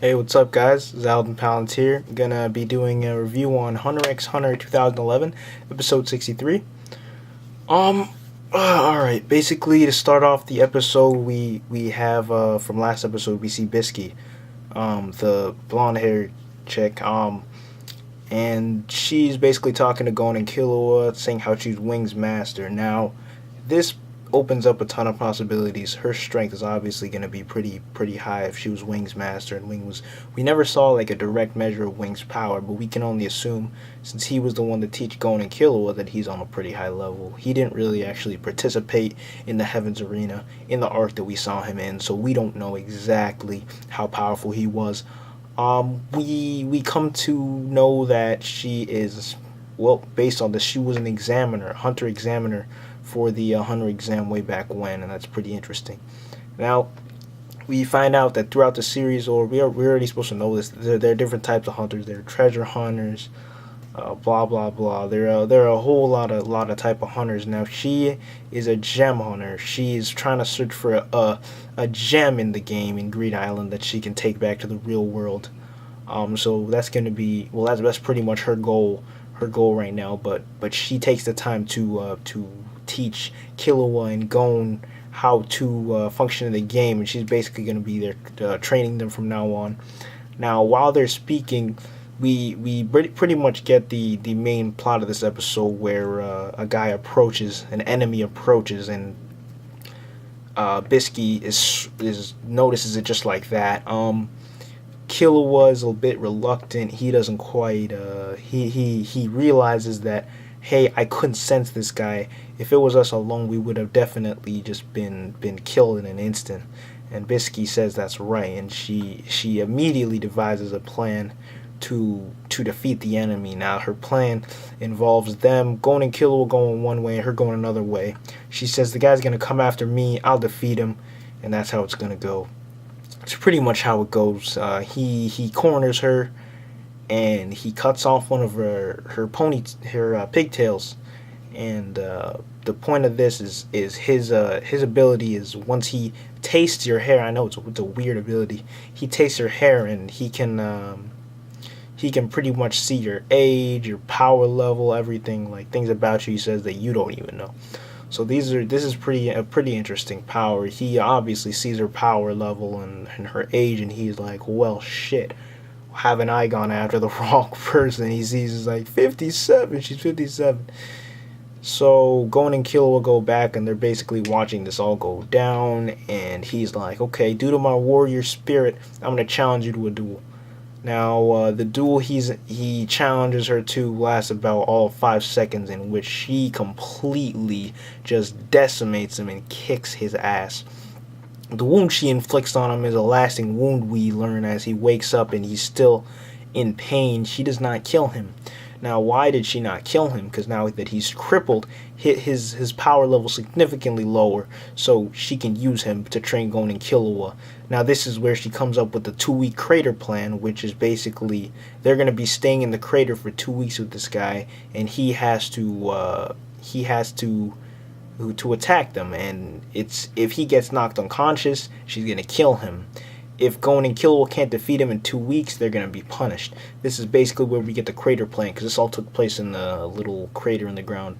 Hey, what's up, guys? This is Alden Palantir. Gonna be doing a review on Hunter x Hunter 2011, episode 63. Alright, basically, to start off the episode, we have, from last episode, we see Bisky, the blonde haired chick, and she's basically talking to Gon and Killua, saying how she's Wing's master. Now, this opens up a ton of possibilities. Her strength is obviously going to be pretty high if she was Wing's master, and Wing was. We never saw like a direct measure of Wing's power, but we can only assume since he was the one to teach Gon and Killua that he's on a pretty high level. He didn't really actually participate in the Heavens Arena in the arc that we saw him in, so we don't know exactly how powerful he was. We come to know that she is, well, based on this, she was an examiner, hunter examiner for the hunter exam way back when, and that's pretty interesting. Now, we find out that throughout the series, or we're already supposed to know this, there are different types of hunters. There are treasure hunters, blah blah blah. There are a whole lot of type of hunters. Now, she is a gem hunter. She is trying to search for a gem in the game in Greed Island that she can take back to the real world. So that's going to be, well, that's pretty much her goal right now. But she takes the time to teach Killua and Gon how to function in the game, and she's basically going to be there training them from now on. Now, while they're speaking, we pretty much get the main plot of this episode, where an enemy approaches, and Bisky is notices it just like that. Killua is a bit reluctant. He doesn't quite. He realizes that, hey, I couldn't sense this guy. If it was us alone, we would have definitely just been killed in an instant. And Bisky says that's right, and she immediately devises a plan to defeat the enemy. Now, her plan involves them going and Killua going one way and her going another way. She says the guy's gonna come after me, I'll defeat him, and that's how it's gonna go. It's pretty much how it goes. He corners her, and he cuts off one of her pigtails, and the point of this is his ability is, once he tastes your hair. I know it's a weird ability. He tastes your hair, and he can pretty much see your age, your power level, everything, like things about you, he says, that you don't even know. So this is a pretty interesting power. He obviously sees her power level and her age, and he's like, well, shit, haven't I gone after the wrong person? He sees, he's like, 57, she's 57. So Gon and Killua go back, and they're basically watching this all go down, and he's like, okay, due to my warrior spirit, I'm going to challenge you to a duel. Now, the duel he challenges her to lasts about all 5 seconds, in which she completely just decimates him and kicks his ass. The wound she inflicts on him is a lasting wound, we learn, as he wakes up and he's still in pain. She does not kill him. Now, why did she not kill him? Because now that he's crippled, his power level significantly lower, so she can use him to train Gon and Killua. Now, this is where she comes up with the 2-week crater plan, which is basically they're going to be staying in the crater for 2 weeks with this guy, and he has to attack them. And it's, if he gets knocked unconscious, she's going to kill him. If Gon and Killua can't defeat him in 2 weeks, they're going to be punished. This is basically where we get the crater plan, because this all took place in the little crater in the ground.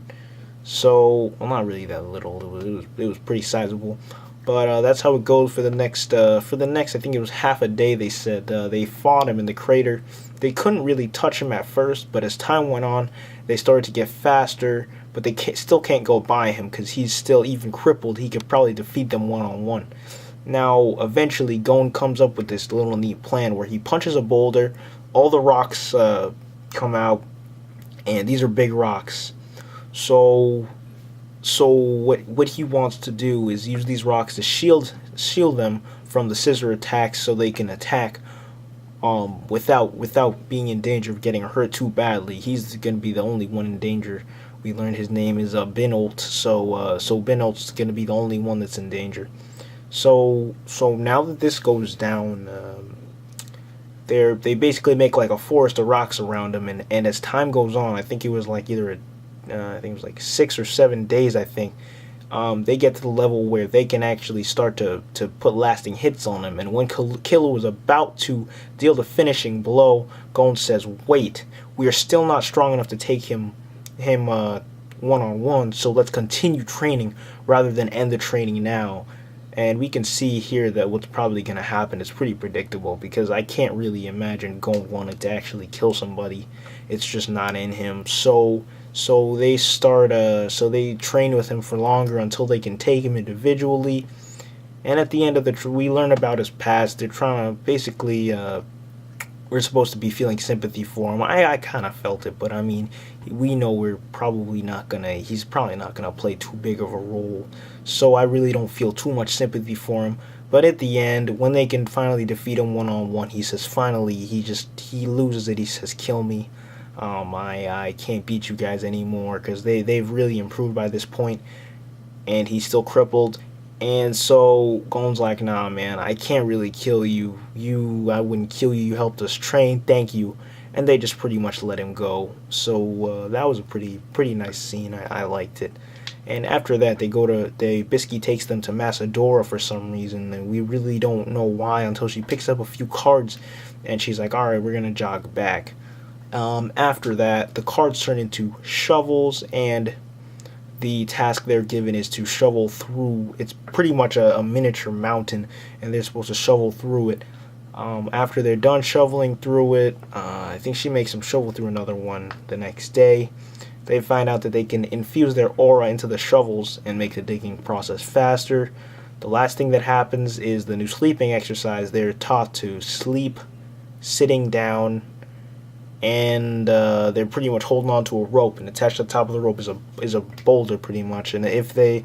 So, well, not really that little. It was pretty sizable. But that's how it goes for the next, I think it was half a day, they said. They fought him in the crater. They couldn't really touch him at first, but as time went on, they started to get faster, but they still can't go by him, because he's still, even crippled, he could probably defeat them one-on-one. Now, eventually, Gon comes up with this little neat plan where he punches a boulder, all the rocks come out, and these are big rocks. So what he wants to do is use these rocks to shield them from the scissor attacks, so they can attack without being in danger of getting hurt too badly. He's going to be the only one in danger. We learned his name is Binolt, so Binolt's going to be the only one that's in danger. So now that this goes down, they basically make like a forest of rocks around him, and as time goes on, I think it was like I think it was like 6 or 7 days, I think, they get to the level where they can actually start to put lasting hits on him. And when Killer was about to deal the finishing blow, Gon says, "Wait, we are still not strong enough to take him one-on-one, so let's continue training rather than end the training now." And we can see here that what's probably going to happen is pretty predictable, because I can't really imagine Gon wanting to actually kill somebody. It's just not in him. So they they train with him for longer until they can take him individually. And at the end of we learn about his past. They're trying to basically, we're supposed to be feeling sympathy for him. I kind of felt it, but I mean, we know he's probably not gonna play too big of a role. So I really don't feel too much sympathy for him. But at the end, when they can finally defeat him one-on-one, he says finally, he loses it. He says, "Kill me. I can't beat you guys anymore," because they've really improved by this point, and he's still crippled. And so Gon's like, "Nah, man, I can't really kill you. I wouldn't kill you. You helped us train. Thank you." And they just pretty much let him go. So that was a pretty nice scene. I liked it. And after that, Bisky takes them to Macedora for some reason, and we really don't know why until she picks up a few cards, and she's like, "All right, we're gonna jog back." After that, the cards turn into shovels, and the task they're given is to shovel through. It's pretty much a miniature mountain, and they're supposed to shovel through it. After they're done shoveling through it, I think she makes them shovel through another one the next day. They find out that they can infuse their aura into the shovels and make the digging process faster. The last thing that happens is the new sleeping exercise. They're taught to sleep sitting down, and they're pretty much holding on to a rope, and attached to the top of the rope is a boulder pretty much. And if they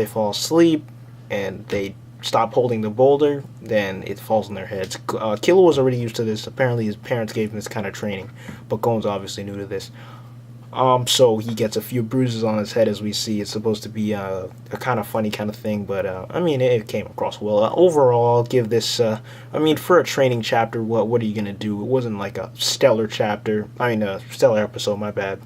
fall asleep and they stop holding the boulder, then it falls on their heads. Killua was already used to this. Apparently his parents gave him this kind of training, but Gon's obviously new to this. So he gets a few bruises on his head, as we see. It's supposed to be a kind of funny kind of thing, but I mean, it came across well. Overall, I'll give this. I mean, for a training chapter, what are you gonna do? It wasn't like a stellar chapter. A stellar episode. My bad.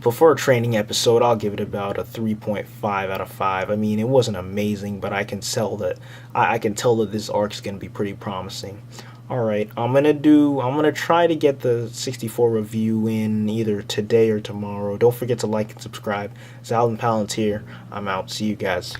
But for a training episode, I'll give it about a 3.5 out of 5. I mean, it wasn't amazing, but I can tell that this arc is gonna be pretty promising. Alright, I'm gonna try to get the 64 review in either today or tomorrow. Don't forget to like and subscribe. It's Alvin Palantir. I'm out. See you guys.